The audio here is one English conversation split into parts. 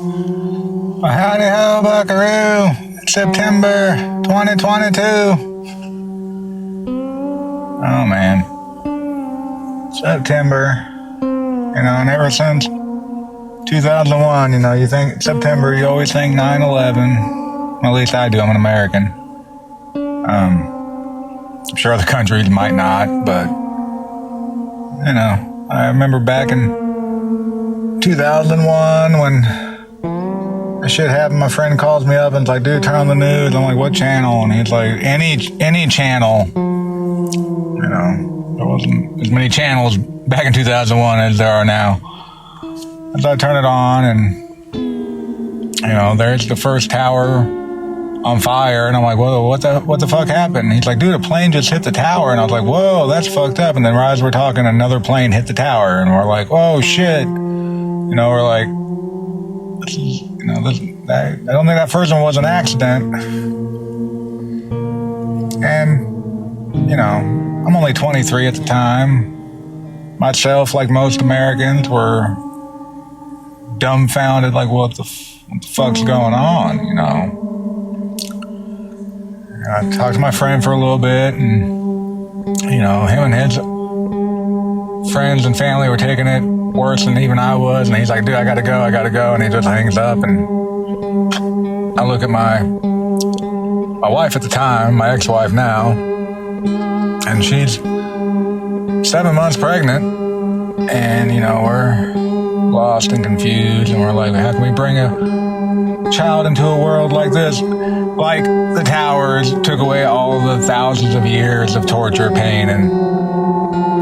Howdy ho, buckaroo. It's September 2022. Oh, man. September. You know, and ever since 2001, you know, you think September, you always think 9/11. Well, at least I do. I'm an American. I'm sure other countries might not, but, you know, I remember back in 2001 when this shit happened. My friend calls me up and is like, dude, turn on the news. I'm like, what channel? And he's like, any channel. You know, there wasn't as many channels back in 2001 as there are now. So I turn it on and, you know, there's the first tower on fire. And I'm like, whoa, what the fuck happened? And he's like, dude, a plane just hit the tower. And I was like, whoa, that's fucked up. And then as we're talking, another plane hit the tower. And we're like, whoa, shit. You know, we're like, you know, I don't think that first one was an accident. And, you know, I'm only 23 at the time. Myself, like most Americans, were dumbfounded, like, what the fuck's going on, you know? I talked to my friend for a little bit, and, you know, him and his friends and family were taking it worse than even I was, and he's like, dude, I gotta go, and he just hangs up, and I look at my wife at the time, my ex-wife now, and she's 7 months pregnant, and, you know, we're lost and confused, and we're like, how can we bring a child into a world like this? Like the towers took away all the thousands of years of torture, pain, and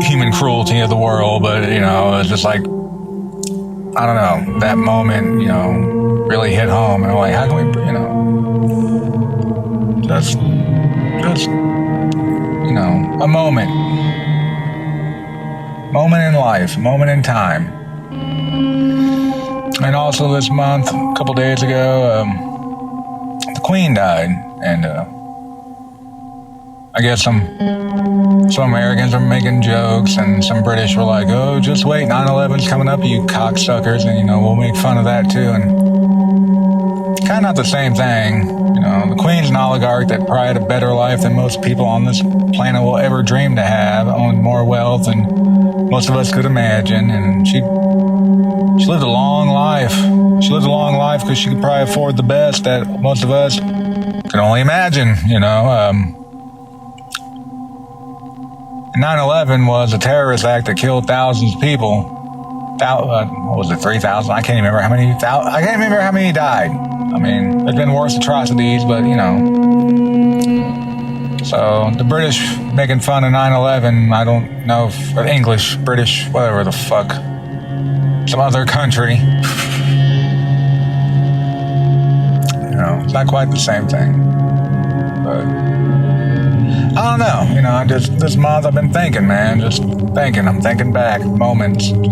human cruelty of the world, but, you know, it's just like, I don't know, that moment, you know, really hit home, and I'm like, how can we, you know, just, you know, a moment in life, a moment in time. And also this month, a couple days ago, the Queen died, and I guess some Americans are making jokes, and some British were like, oh, just wait, 9/11's coming up, you cocksuckers, and, you know, we'll make fun of that too, and kind of not the same thing. You know, the Queen's an oligarch that probably had a better life than most people on this planet will ever dream to have, owned more wealth than most of us could imagine, and she lived a long life. She lived a long life because she could probably afford the best that most of us can only imagine, you know. 9/11 was a terrorist act that killed thousands of people. What was it, 3,000? I can't even remember how many died. I mean, there's been worse atrocities, but, you know. So the British making fun of 9/11, I don't know if, or English, British, whatever the fuck. Some other country. You know, it's not quite the same thing. But I don't know. You know, this month I've been thinking, man. Just thinking. I'm thinking back. Moments. And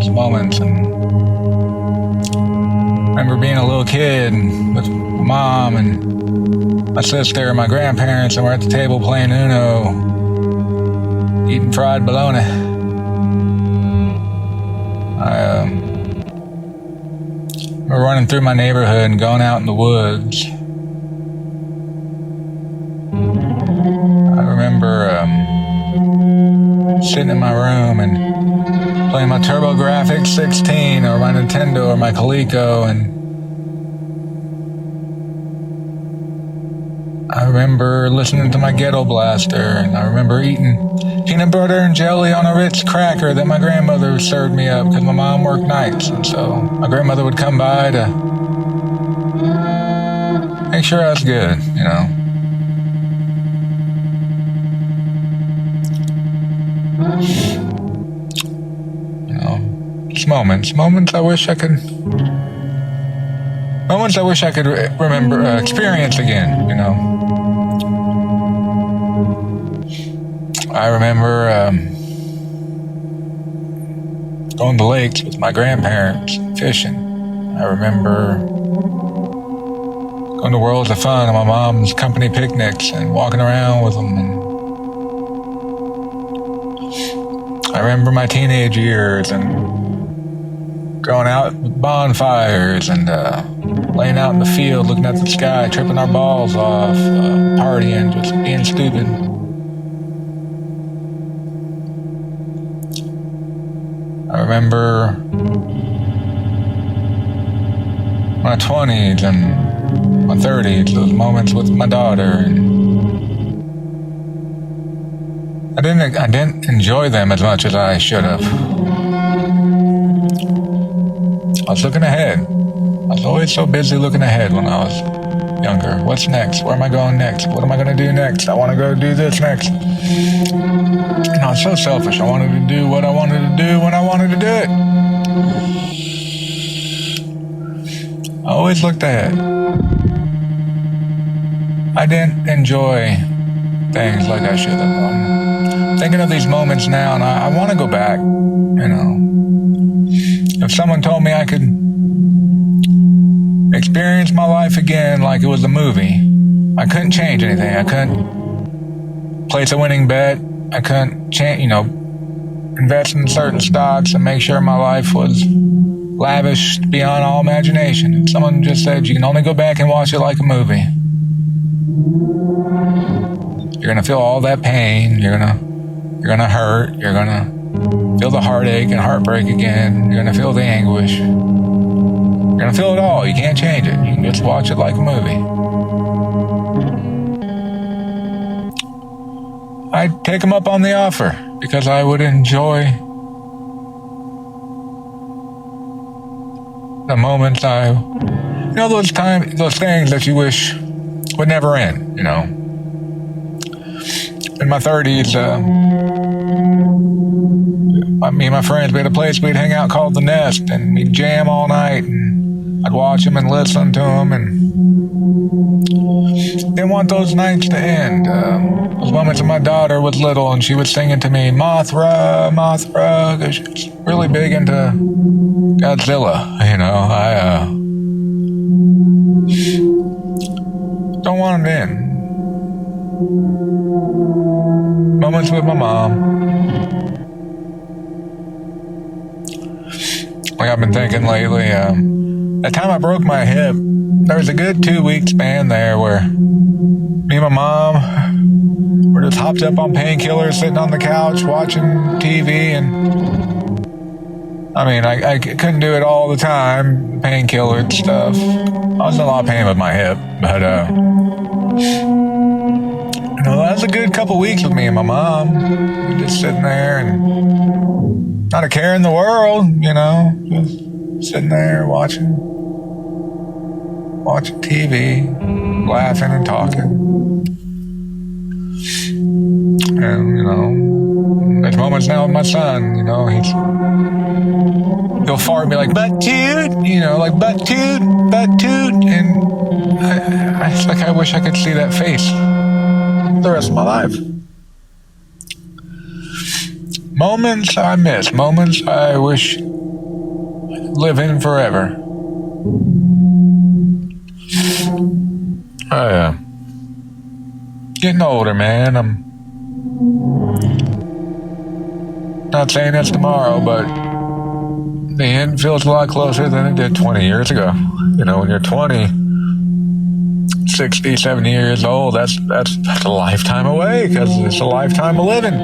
I remember being a little kid with Mom and my sister and my grandparents, and we're at the table playing Uno, eating fried bologna. We're running through my neighborhood and going out in the woods. I remember sitting in my room and playing my TurboGrafx 16 or my Nintendo or my Coleco, and I remember listening to my Ghetto Blaster, and I remember eating peanut butter and jelly on a Ritz cracker that my grandmother served me up because my mom worked nights, and so my grandmother would come by to make sure I was good, you know. You know, just moments I wish I could remember, experience again, you know. I remember going to lakes with my grandparents, fishing. I remember going to Worlds of Fun on my mom's company picnics and walking around with them. And I remember my teenage years and going out with bonfires and laying out in the field, looking at the sky, tripping our balls off, partying, just being stupid. I remember my 20s and my 30s, those moments with my daughter, and I didn't enjoy them as much as I should have. I was looking ahead. I was always so busy looking ahead when I was younger. What's next? Where am I going next? What am I going to do next? I want to go do this next. And I was so selfish. I wanted to do what I wanted to do when I wanted to do it. I always looked ahead. I didn't enjoy things like I should have. I'm thinking of these moments now, and I want to go back, you know. If someone told me I could experience my life again like it was a movie, I couldn't change anything. I couldn't place a winning bet. I couldn't change, invest in certain stocks and make sure my life was lavish beyond all imagination. If someone just said you can only go back and watch it like a movie, you're gonna feel all that pain. You're gonna hurt. You're gonna feel the heartache and heartbreak again. You're gonna feel the anguish. You're gonna feel it all. You can't change it. You can just watch it like a movie. I'd take them up on the offer because I would enjoy the moments those things that you wish would never end, In my 30s, me and my friends, we had a place we'd hang out called The Nest, and we'd jam all night, and I'd watch them and listen to them, and didn't want those nights to end. Those moments when my daughter was little, and she was singing to me, Mothra, Mothra, because she was really big into Godzilla, I don't want it to end. Moments with my mom. Like I've been thinking lately, that time I broke my hip, there was a good 2-week span there where me and my mom were just hopped up on painkillers, sitting on the couch, watching TV, and I couldn't do it all the time, painkiller and stuff. I was in a lot of pain with my hip, but, that was a good couple weeks with me and my mom. We just sitting there and not a care in the world, just sitting there watching TV, laughing and talking. And, there's moments now with my son, he'll fart and be like, butt toot, like butt toot, and it's like I wish I could see that face the rest of my life. Moments I miss, moments I wish I could live in forever. Getting older, man. I'm not saying that's tomorrow, but the end feels a lot closer than it did 20 years ago. When you're 20, 60, 70 years old, that's a lifetime away, because it's a lifetime of living.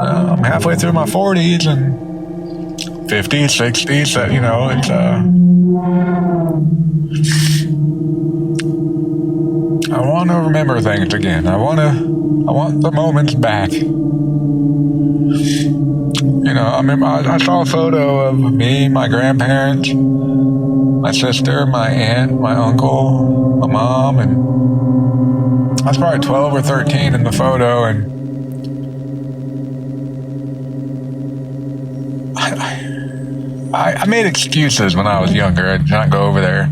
I'm halfway through my 40s and 50s, 60s, it's I want to remember things again. I want the moments back. I saw a photo of me, my grandparents, my sister, my aunt, my uncle, my mom, and I was probably 12 or 13 in the photo, and I made excuses when I was younger. I did not go over there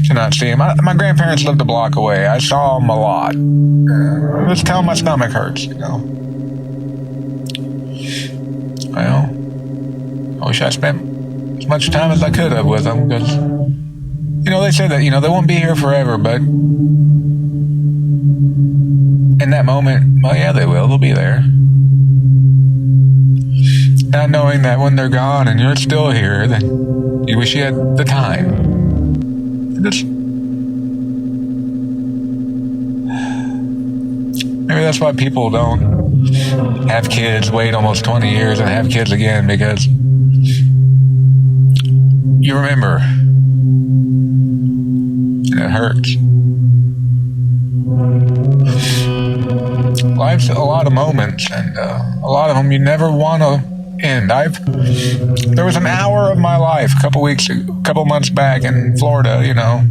to not see him. My grandparents lived a block away. I saw them a lot. I just tell my stomach hurts, Well, I wish I spent as much time as I could have with them, because, they say that, they won't be here forever, but in that moment, well, yeah, they will. They'll be there. Not knowing that when they're gone and you're still here, that you wish you had the time. Maybe that's why people don't have kids, wait almost 20 years and have kids again, because you remember. And it hurts. Life's a lot of moments, and a lot of them you never want to end. There was an hour of my life a couple months back in Florida, you know,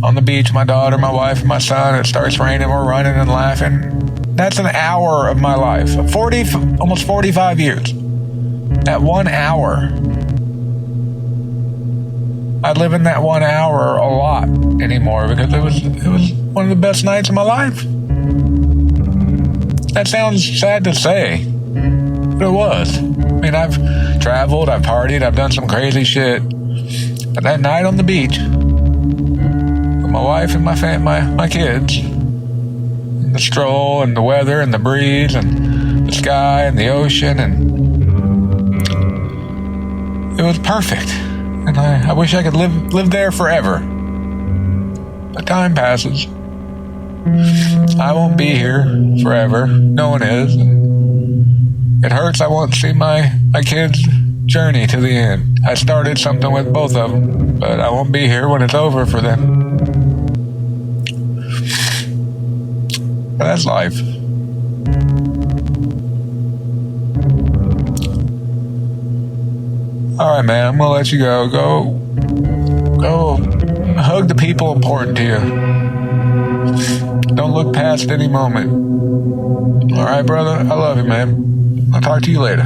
on the beach, my daughter, my wife, and my son. It starts raining, we're running and laughing. That's an hour of my life. Almost 45 years. That 1 hour. I live in that 1 hour a lot anymore because it was one of the best nights of my life. That sounds sad to say, but it was. I mean, I've traveled, I've partied, I've done some crazy shit. But that night on the beach, with my wife and my kids, and the stroll and the weather and the breeze and the sky and the ocean, and it was perfect. And I wish I could live there forever. But time passes. I won't be here forever. No one is. And it hurts. I won't see my kids' journey to the end. I started something with both of them, but I won't be here when it's over for them. But that's life. All right, man, I'm going to let you go. Go hug the people important to you. Don't look past any moment. All right, brother? I love you, man. I'll talk to you later.